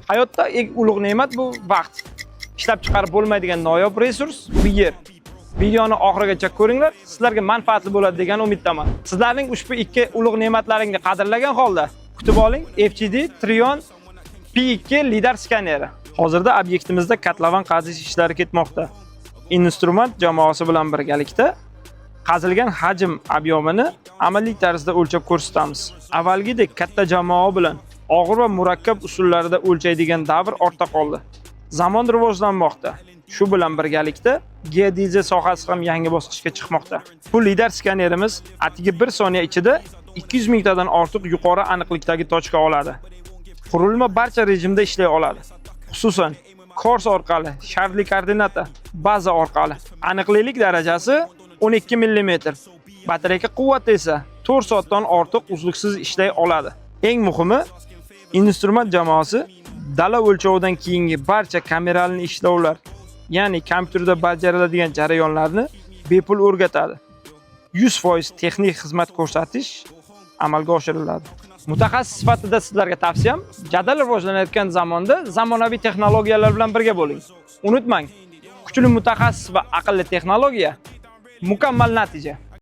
Hayotda eng ulug' ne'mat bu vaqt. Ishlab chiqarib bo'lmaydigan noyob resurs bu yer. Videoni oxirigacha ko'ringlar, sizlarga manfaatli bo'ladi degan umiddaman. Sizlarning ushbu ikki ulug' ne'matlaringni qadrlagan holda kutib oling FGD Trion P2 lidar skaneri. Hozirda obyektimizda kotlovan qazish ishlari ketmoqda. Instrument jamoasi bilan birgalikda qazilgan hajm ob'yomini amaliy tarzda o'lchab ko'rsatamiz. Avvalgidek katta jamoa bilan og'ir va murakkab usullarda o'lchaydigan davr ortda qoldi. Zamon rivojlanmoqda. Shu bilan birgalikda geodeziya sohasi ham yangi bosqichga chiqmoqda. Bu lidar skanerimiz atigi 1 soniya ichida 200 mingtadan ortiq yuqori aniqlikdagi tochka oladi. Qurilma barcha rejimda ishlay oladi. Xususan, kors orqali, shardli koordinata, baza orqali. Aniqlik darajasi 12 mm. Batareya quvvati esa 4 soatdan ortiq uzluksiz ishlay oladi. Eng muhimi, instrument jamoasi dala o'lchovidan keyingi barcha kamerali ishlovlar, ya'ni kompyuterda bajariladigan jarayonlarni bepul o'rgatadi. 100% texnik xizmat ko'rsatish amalga oshiriladi. Mutaxassis sifatida sizlarga tavsiyam, jadal rivojlanayotgan zamonda zamonaviy texnologiyalar bilan birga bo'ling. Unutmang, kuchli mutaxassis va aqlli texnologiya mukammal natija.